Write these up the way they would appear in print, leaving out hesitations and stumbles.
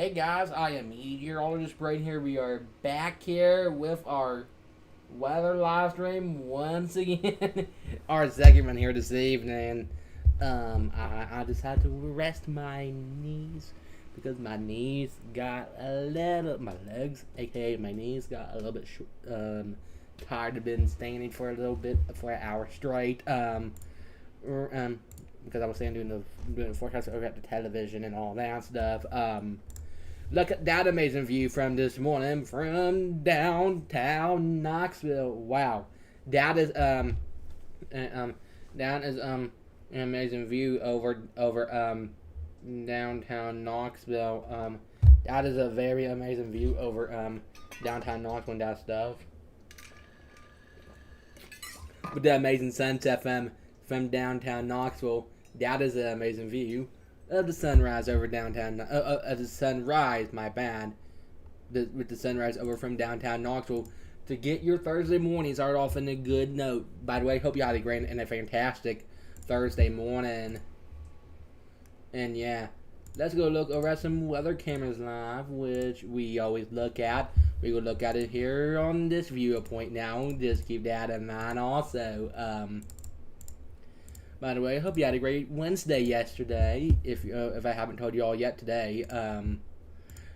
Hey guys, I am meteorologist Braden here. We are back here with our weather live stream once again. Our segment here this evening. I just had to rest my knees because my knees got a little, my legs, aka my knees, got a little bit tired of been standing for a little bit for an hour straight. Because I was standing doing the forecast over at the television and all that stuff. Look at that amazing view from this morning from downtown Knoxville. Wow, that is an amazing view over downtown Knoxville. That is a very amazing view over downtown Knoxville and that stuff. With the amazing sunset from downtown Knoxville, that is an amazing view of the sunrise over downtown. The sunrise, my bad. With the sunrise over from downtown Knoxville to get your Thursday morning started off in a good note. By the way, hope you had a great and a fantastic Thursday morning. And yeah, let's go look over at some weather cameras live, which we always look at. We will look at it here on this viewpoint now. Just keep that in mind also. By the way, I hope you had a great Wednesday yesterday. If I haven't told you all yet today,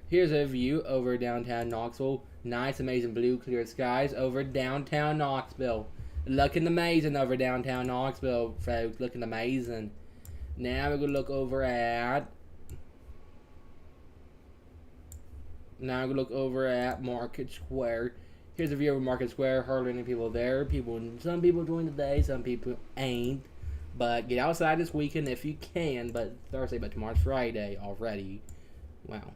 here's a view over downtown Knoxville. Nice, amazing blue, clear skies over downtown Knoxville. Looking amazing over downtown Knoxville, folks. Looking amazing. Now we're gonna look over at. Market Square. Here's a view of Market Square. Hardly any people there. Some people joined today. Some people ain't. But get outside this weekend if you can. But Thursday, but tomorrow's Friday already. Wow.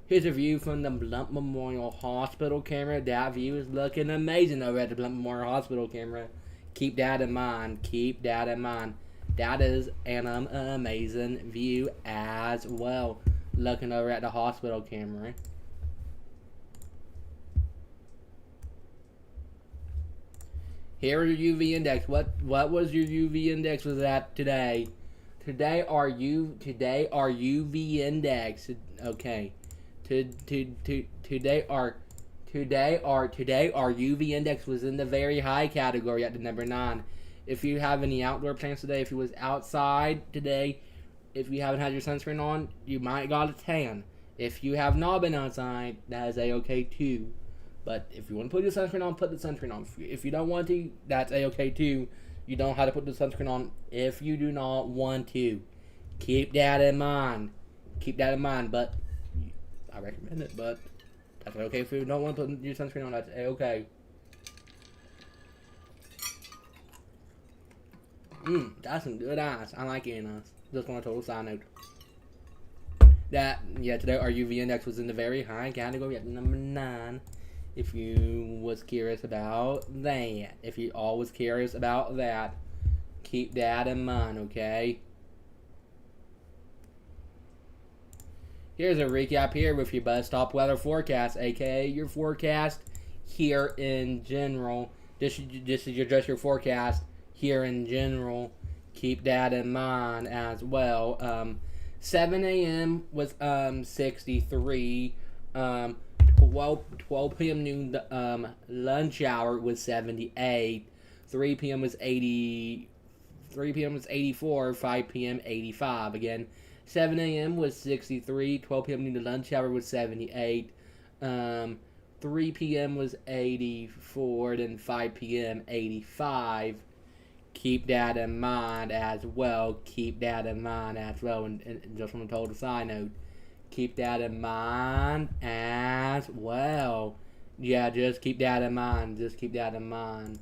Here's a view from the Blunt Memorial Hospital camera. That view is looking amazing over at the Blunt Memorial Hospital camera. Keep that in mind. Keep that in mind. That is an amazing view as well. Looking over at the hospital camera. Here is your UV index. What was your UV index was at today? Today our UV index. Okay. Today our UV index was in the very high category at the number 9. If you have any outdoor plans today, if you was outside today, if you haven't had your sunscreen on, you might got a tan. If you have not been outside, that is a-okay too. But if you want to put your sunscreen on, put the sunscreen on. If you don't want to, that's a-okay too. You don't have to put the sunscreen on if you do not want to. Keep that in mind. Keep that in mind. But I recommend it. But that's okay if you don't want to put your sunscreen on. That's a-okay. That's some good ice. I like eating ice. Just on a total side note. Today our UV index was in the very high category at number 9. If you was curious about that. If you all was curious about that. Keep that in mind, okay? Here's a recap here with your bus stop weather forecast, aka your forecast here in general. This is just your forecast here in general. Keep that in mind as well. 7 a.m. was 63. 12 p.m. noon lunch hour was 78. 3 p.m. was 80. 3 p.m. was 84. 5 p.m. 85. Again, 7 a.m. was 63. 12 p.m. noon lunch hour was 78. 3 p.m. was 84. Then 5 p.m. 85. Keep that in mind as well. Keep that in mind as well. And just from a total side note, keep that in mind as well. Yeah, just keep that in mind. Just keep that in mind.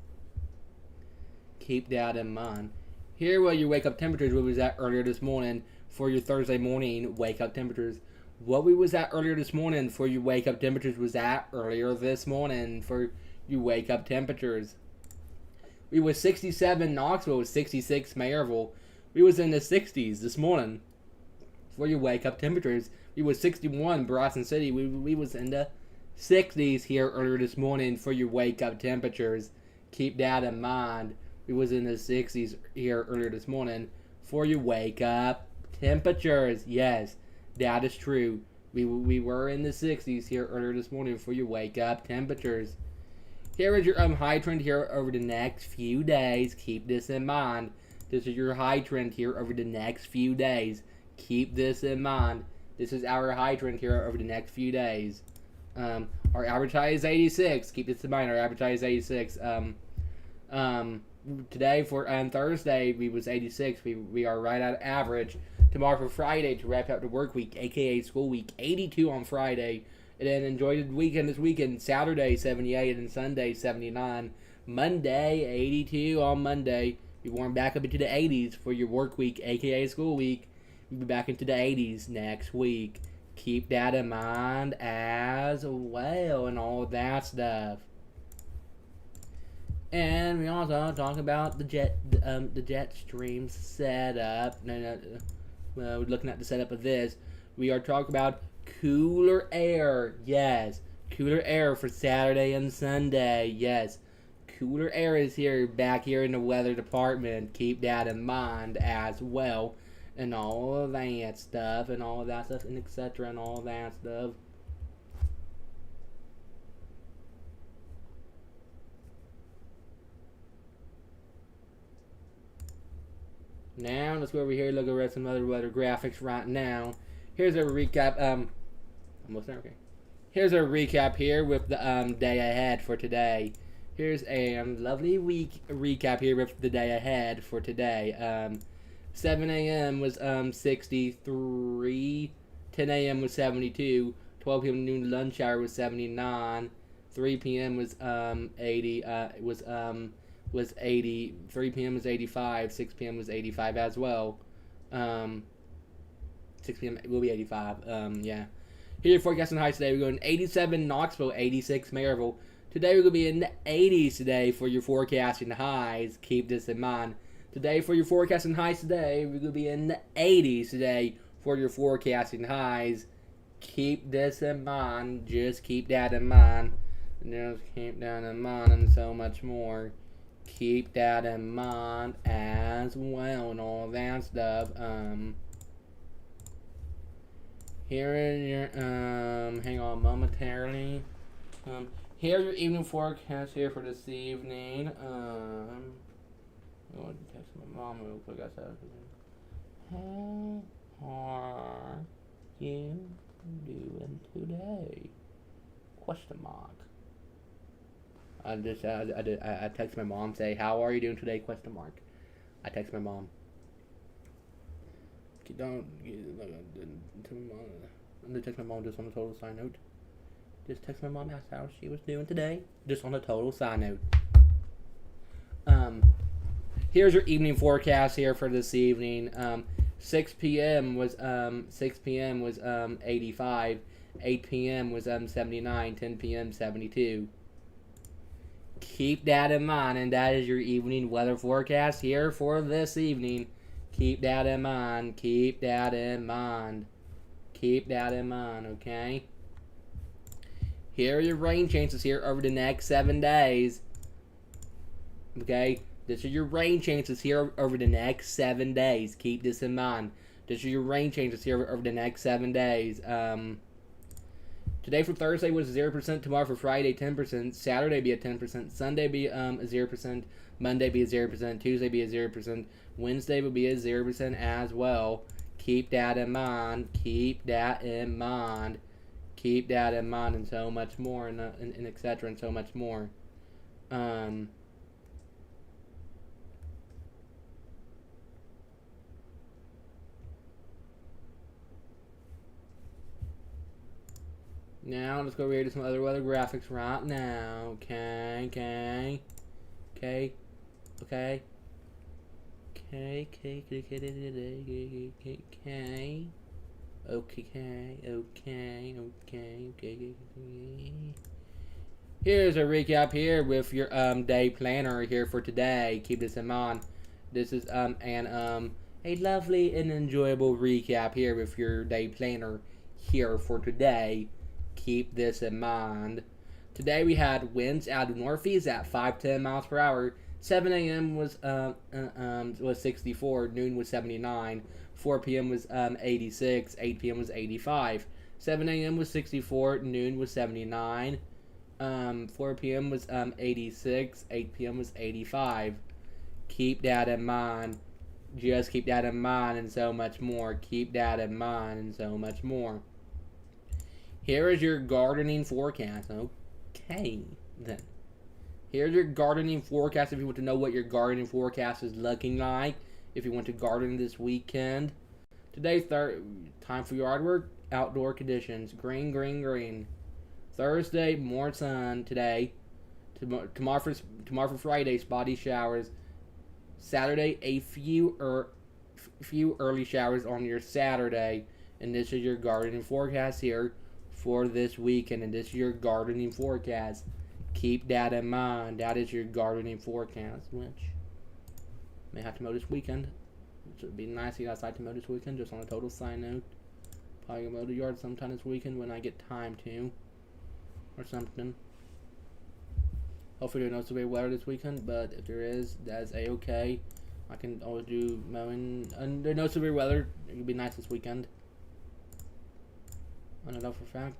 Keep that in mind. Here were your wake up temperatures. What was at earlier this morning for your Thursday morning wake up temperatures. What we was at earlier this morning for your wake up temperatures was at earlier this morning for your wake up temperatures. We was 67 Knoxville, was 66 Mayerville. We was in the 60s this morning for your wake up temperatures. We was 61 Bryson City. We was in the 60s here earlier this morning for your wake up temperatures. Keep that in mind. We was in the 60s here earlier this morning for your wake up temperatures. Yes, That is true. We were in the 60s here earlier this morning for your wake up temperatures. Here is your high trend here over the next few days. Keep this in mind. This is your high trend here over the next few days. Keep this in mind. This is our high trend here over the next few days. Our average high is 86. Keep this in mind. Our average high is 86. Today for Thursday we was 86. We are right at average. Tomorrow for Friday to wrap up the work week, aka school week, 82 on Friday. And then enjoy the weekend this weekend. Saturday 78 and Sunday 79. Monday 82 on Monday. We warm back up into the 80s for your work week, aka school week. We'll be back into the 80s next week. Keep that in mind as well and all that stuff. And we also talk about the jet stream setup. We're looking at the setup of this. We are talking about cooler air. Yes, cooler air for Saturday and Sunday. Yes, cooler air is here, back here in the weather department. Keep that in mind as well. And all of that stuff, and all of that stuff, and etc. and all of that stuff. Now, let's go over here and look at some other weather graphics right now. Here's a recap. Almost there, okay. Here's a recap here with the day ahead for today. Here's a lovely week recap here with the day ahead for today. 7 a.m. was 63. 10 a.m. was 72. 12 p.m. noon lunch hour was 79. 3 p.m. was 80. Was 80. 3 p.m. was 85. 6 p.m. was 85 as well. 6 p.m. will be 85. Yeah. Here, forecasting highs today. We're going 87 Knoxville, 86 Maryville. Today we're going to be in the 80s today for your forecasting highs. Keep this in mind. Today for your forecasting highs today, we're going to be in the 80s today for your forecasting highs. Keep this in mind. Just keep that in mind. Just keep that in mind and so much more. Keep that in mind as well and all that stuff. Here is your, hang on momentarily. Here's your evening forecast here for this evening. I'm going to text my mom real quick. I said, how are you doing today? Question mark. I text my mom, say, how are you doing today? Question mark. I text my mom. I'm gonna text my mom just on a total side note. Just text my mom, ask how she was doing today. Just on a total side note. Here's your evening forecast here for this evening. 6 p.m. was 85. 8 p.m. was 79. 10 p.m. 72. Keep that in mind, and that is your evening weather forecast here for this evening. Keep that in mind. Keep that in mind. Keep that in mind, okay? Here are your rain chances here over the next 7 days. Okay? This is your rain chances here over the next 7 days. Keep this in mind. This is your rain chances here over the next 7 days. Today for Thursday was 0%. Tomorrow for Friday, 10%. Saturday be at 10%. Sunday be 0%. Monday be at 0%. Tuesday be at 0%. Wednesday will be at 0% as well. Keep that in mind. Keep that in mind. Keep that in mind, and so much more, and etc. and so much more. Now, let's go over here to some other weather graphics right now. Okay. Here's a recap here with your day planner here for today. Keep this in mind. This is a lovely and enjoyable recap here with your day planner here for today. Keep this in mind. Today we had winds out of northeast at 5 to 10 miles per hour. 7 a.m. was 64. Noon was 79. 4 p.m. was 86. 8 p.m. was 85. 7 a.m. was 64. Noon was 79. 4 p.m. was 86. 8 p.m. was 85. Keep that in mind. Just keep that in mind and so much more. Keep that in mind and so much more. Here is your gardening forecast. Okay, then. Here's your gardening forecast if you want to know what your gardening forecast is looking like. If you want to garden this weekend. Today, time for yard work, outdoor conditions. Green, green, green. Thursday, more sun today. Tomorrow for Friday, spotty showers. Saturday, a few early showers on your Saturday. And this is your gardening forecast here for this weekend. And this is your gardening forecast. Keep that in mind. That is your gardening forecast, which may have to mow this weekend. Which would be nice to get outside to mow this weekend. Just on a total side note, probably gonna mow the yard sometime this weekend when I get time to, or something. Hopefully there's no severe weather this weekend, but if there is, that's a-okay. I can always do mowing. And there's no severe weather. It could be nice this weekend. I know for a fact.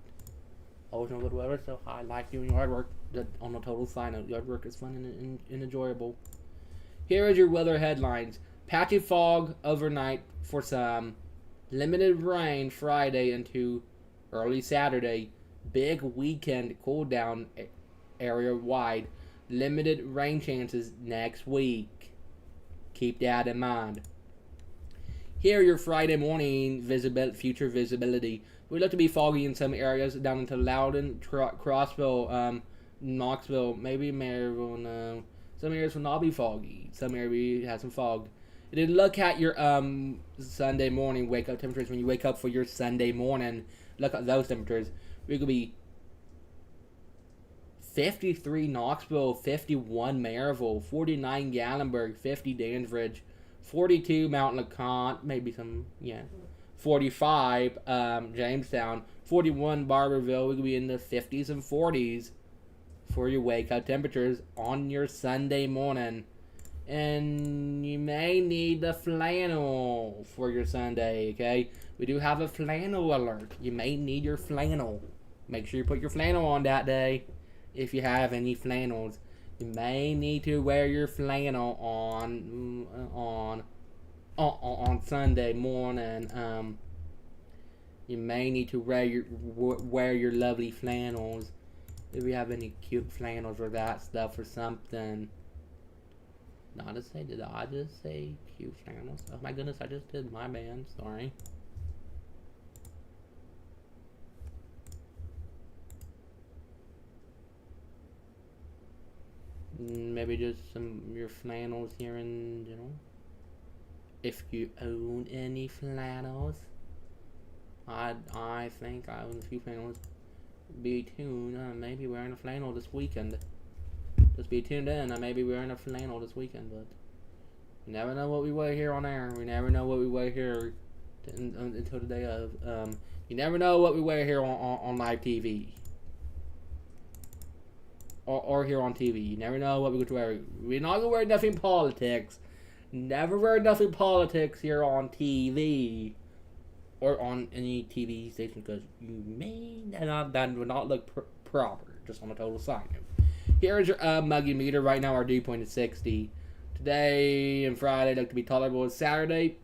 Always no good weather, so I like doing yard work. On a total side note, yard work is fun and enjoyable. Here is your weather headlines. Patchy fog overnight for some. Limited rain Friday into early Saturday. Big weekend cool down area wide. Limited rain chances next week. Keep that in mind. Here are your Friday morning future visibility. We look to be foggy in some areas down into Loudon, Crossville, Knoxville, maybe Maryville. No, some areas will not be foggy. Some areas have some fog. And then look at your Sunday morning wake up temperatures when you wake up for your Sunday morning. Look at those temperatures. We could be 53 Knoxville, 51 Maryville, 49 Gatlinburg, 50 Danvers, 42 Mount LeConte, maybe some, 45 Jamestown, 41 Barberville. We could be in the 50s and 40s for your wake up temperatures on your Sunday morning. And you may need the flannel for your Sunday, okay? We do have a flannel alert. You may need your flannel. Make sure you put your flannel on that day. If you have any flannels, you may need to wear your flannel on Sunday morning. You may need to wear your lovely flannels. If you have any cute flannels or that stuff or something. Did I just say cute flannels? Oh my goodness, I just did. My bad. Sorry. Maybe just your flannels here in general. If you own any flannels, I think I own a few flannels. Be tuned. I may be wearing a flannel this weekend. Just be tuned in. I may be wearing a flannel this weekend, but you never know what we wear here on air. We never know what we wear here until the day of. You never know what we wear here on live TV. Or here on TV. You never know what we're going to wear. We're not going to wear nothing politics. Never wear nothing politics here on TV. Or on any TV station, because you may not, that would not look proper. Just on a total side note. Here is your muggy meter. Right now our dew point is 60. Today and Friday look to be tolerable. Saturday,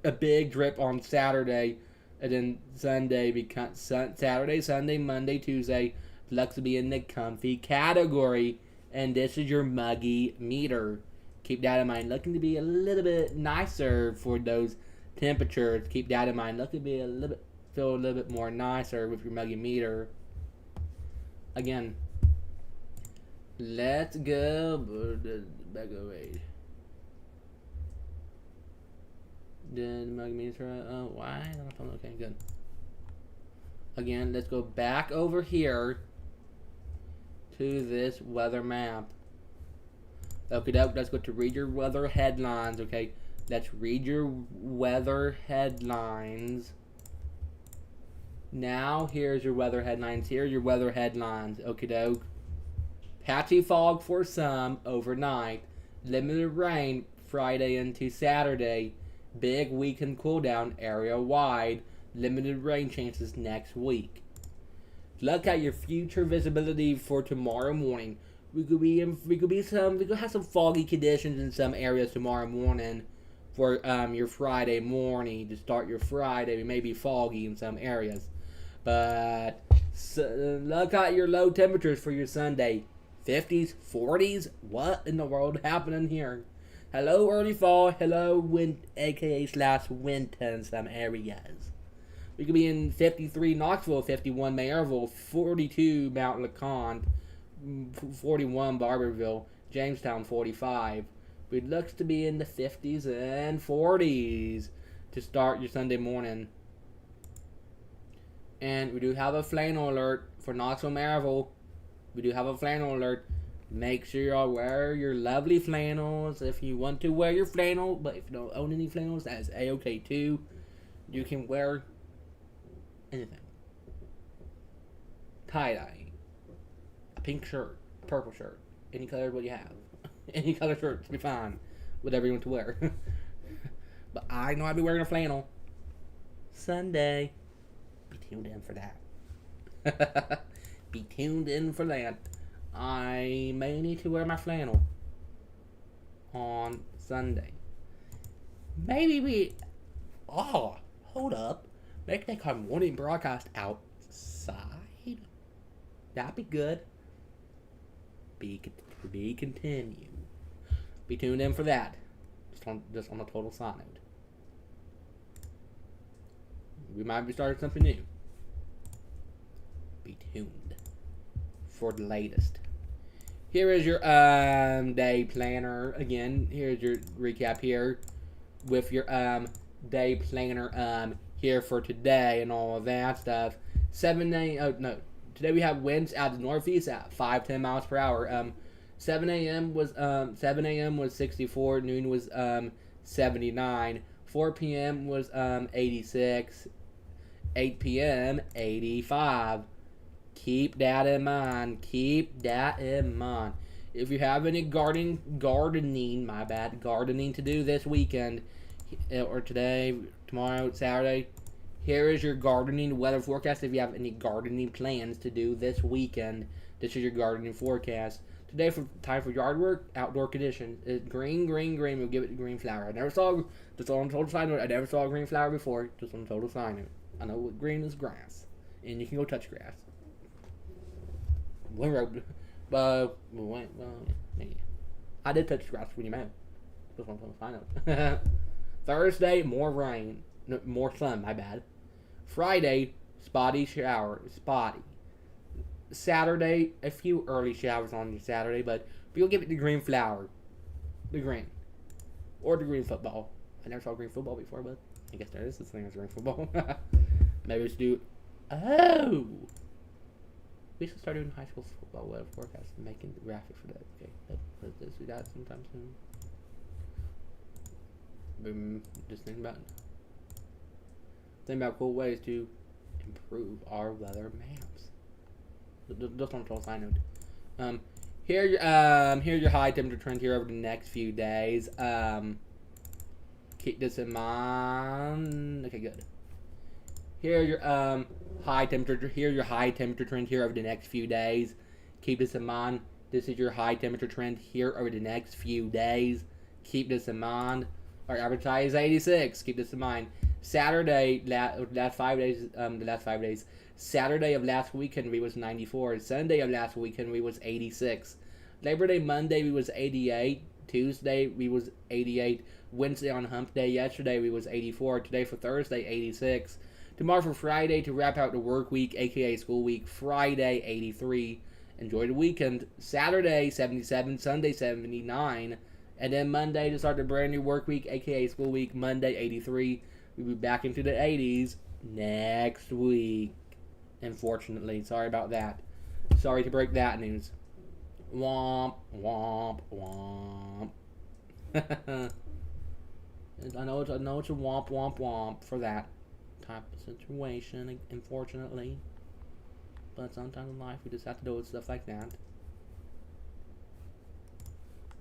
a big drip on Saturday. And then Sunday, Saturday, Sunday, Monday, Tuesday, looks to be in the comfy category. And this is your muggy meter. Keep that in mind. Looking to be a little bit nicer for those temperatures. Keep that in mind. Looking to be feel a little bit more nicer with your muggy meter. Again, let's go. Back away. Did the muggy meter? Oh, why? Okay, good. Again, let's go back over here to this weather map. Okay, let's go to read your weather headlines. Okay, let's read your weather headlines. Now, here's your weather headlines. Here's your weather headlines. Okay, doke. Patchy fog for some overnight. Limited rain Friday into Saturday. Big weekend cool down area wide. Limited rain chances next week. Look at your future visibility for tomorrow morning. We could have some foggy conditions in some areas tomorrow morning for your Friday morning to start your Friday. It may be foggy in some areas, but look at your low temperatures for your Sunday. 50s, 40s. What in the world happening here? Hello early fall. Hello wind, aka / winter in some areas. We could be in 53 Knoxville, 51 Maryville, 42 Mount LeConte, 41 Barberville, Jamestown 45. It looks to be in the 50s and 40s to start your Sunday morning. And we do have a flannel alert for Knoxville, Maryville. We do have a flannel alert. Make sure y'all wear your lovely flannels if you want to wear your flannel. But if you don't own any flannels, that is a-okay too. You can wear anything. Tie-dye. A pink shirt. A purple shirt. Any color what you have. Any color shirt to be fine. Whatever you want to wear. But I know I'll be wearing a flannel. Sunday. Be tuned in for that. Be tuned in for that. I may need to wear my flannel on Sunday. Maybe we... Oh, hold up. Maybe they call morning broadcast outside. That'd be good. Be continued. Be tuned in for that. Just on a total side note. We might be starting something new. Be tuned for the latest. Here is your day planner again. Here's your recap here with your day planner here for today and all of that stuff. 7 a.m. Oh no, today we have winds out of the northeast at 5-10 miles per hour. 7 a.m. was 64. Noon was 79. 4 p.m. was 86. 8 p.m. 85. Keep that in mind. Keep that in mind. If you have any gardening to do this weekend, or today, tomorrow, Saturday, here is your gardening weather forecast. If you have any gardening plans to do this weekend, this is your gardening forecast. Today, for time for yard work, outdoor conditions. It's green. We'll give it a green flower. I never saw, just on total side note, I never saw a green flower before. Just on total side note. I know what green is grass, and you can go touch grass. I did touch grass when you met. Just on total side note. Thursday, more rain, no, more sun. My bad. Friday, spotty shower, spotty. Saturday, a few early showers on your Saturday, but we'll give it the green flower. The green. Or the green football. I never saw green football before, but I guess there is this thing as green football. Maybe we should do... Oh! We should start doing high school football weather forecast and making the graphic for that. Okay, let's do that sometime soon. Just think about cool ways to improve our weather maps. Just on a total side note. Here's your high temperature trend here over the next few days. Keep this in mind. Okay, good. Here's your high temperature. Here's your high temperature trend here over the next few days. Keep this in mind. This is your high temperature trend here over the next few days. Keep this in mind. Our average high is 86. Keep this in mind. Saturday, last 5 days. Saturday of last weekend we was 94. Sunday of last weekend we was 86. Labor Day Monday we was 88. Tuesday we was 88. Wednesday on Hump Day yesterday we was 84. Today for Thursday 86. Tomorrow for Friday to wrap out the work week, aka school week. Friday 83. Enjoy the weekend. Saturday 77. Sunday 79. And then Monday to start the brand new work week, aka school week. Monday 83. We'll be back into the 80s next week. Unfortunately, sorry about that. Sorry to break that news. Womp, womp, womp. I know it's a womp, womp, womp for that type of situation, unfortunately. But sometimes in life, we just have to deal with stuff like that.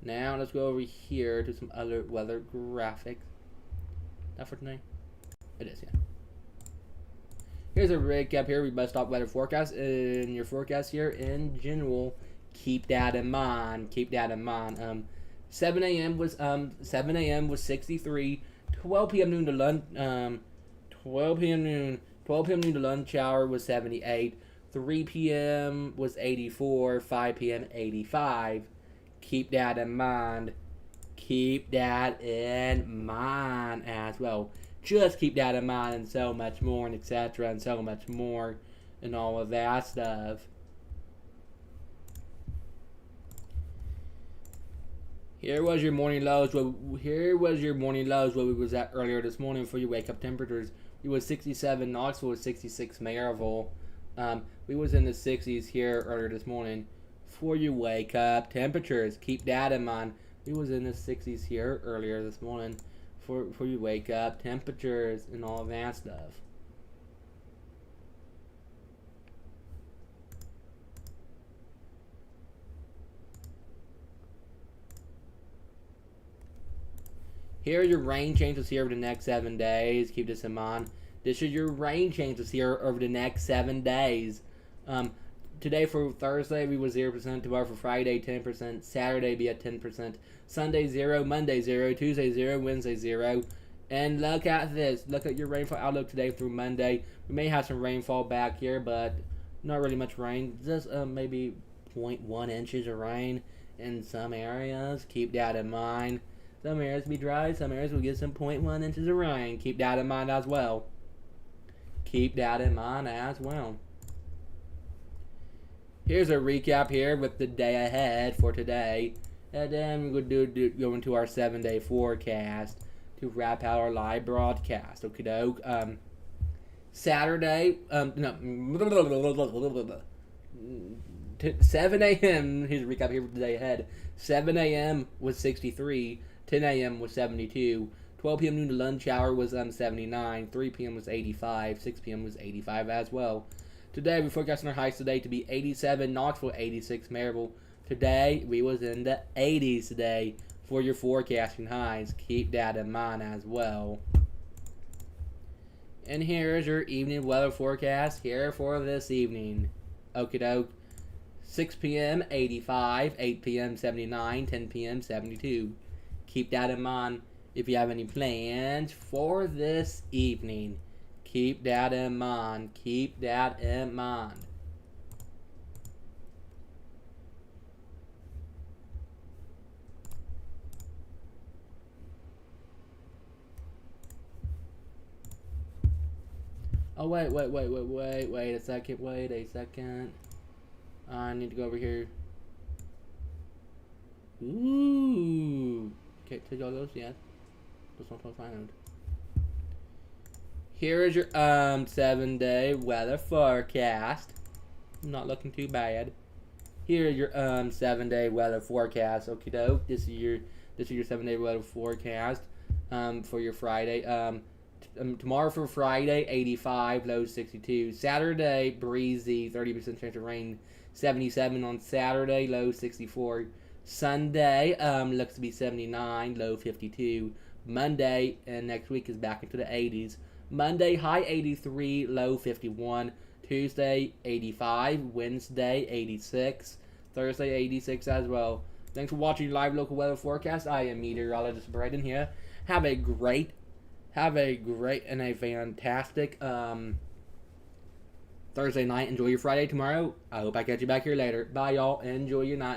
Now let's go over here to some other weather graphics. Not for tonight? It is, yeah. Here's a recap here. We must stop weather forecast. In your forecast here, in general, keep that in mind. Keep that in mind. 7 a.m. was 63. 12 p.m. noon to lunch. 12 p.m. noon to lunch hour was 78. 3 p.m. was 84. 5 p.m. 85. Keep that in mind. Keep that in mind as well. Just keep that in mind, and so much more, and etc., and so much more, and all of that stuff. Here was your morning lows. Here was your morning lows where we was at earlier this morning for your wake up temperatures. We was 67 Knoxville, was 66 Maryville. We was in the 60s here earlier this morning for your wake up temperatures. Keep that in mind. We was in the 60s here earlier this morning for your wake up temperatures and all that stuff. Here are your rain changes here over the next 7 days. Keep this in mind. This is your rain changes here over the next 7 days. Today for Thursday we was 0%. Tomorrow for Friday 10%. Saturday be at 10%. Sunday 0. Monday 0. Tuesday 0. Wednesday 0. And look at this. Look at your rainfall outlook today through Monday. We may have some rainfall back here, but not really much rain. Just maybe 0.1 inches of rain in some areas. Keep that in mind. Some areas will be dry. Some areas will get some 0.1 inches of rain. Keep that in mind as well. Keep that in mind as well. Here's a recap here with the day ahead for today. And then we're going to go into our 7-day forecast to wrap out our live broadcast. Okay, doke. Saturday, 7 a.m. Here's a recap here for the day ahead. 7 a.m. was 63. 10 a.m. was 72. 12 p.m. noon to lunch hour was 79. 3 p.m. was 85. 6 p.m. was 85 as well. Today, we're forecasting our highs today to be 87 Knoxville, 86 Maryville. Today, we was in the 80s today for your forecasting highs. Keep that in mind as well. And here's your evening weather forecast here for this evening. Okie doke. 6 p.m. 85, 8 p.m. 79, 10 p.m. 72. Keep that in mind if you have any plans for this evening. Keep that in mind. Keep that in mind. Oh, wait a second. I need to go over here. Ooh. Okay, take all those, yeah. Those ones I'll find. Here is your 7-day weather forecast. Not looking too bad. Here is your 7-day weather forecast. Okie doke. This is your 7-day weather forecast for your Friday. Tomorrow for Friday, 85, low 62. Saturday, breezy, 30% chance of rain, 77 on Saturday, low 64. Sunday looks to be 79, low 52. Monday and next week is back into the 80s. Monday, high 83, low 51. Tuesday, 85. Wednesday, 86. Thursday, 86 as well. Thanks for watching live local weather forecast. I am meteorologist Braden here. Have a great and a fantastic Thursday night. Enjoy your Friday tomorrow. I hope I catch you back here later. Bye, y'all. Enjoy your night.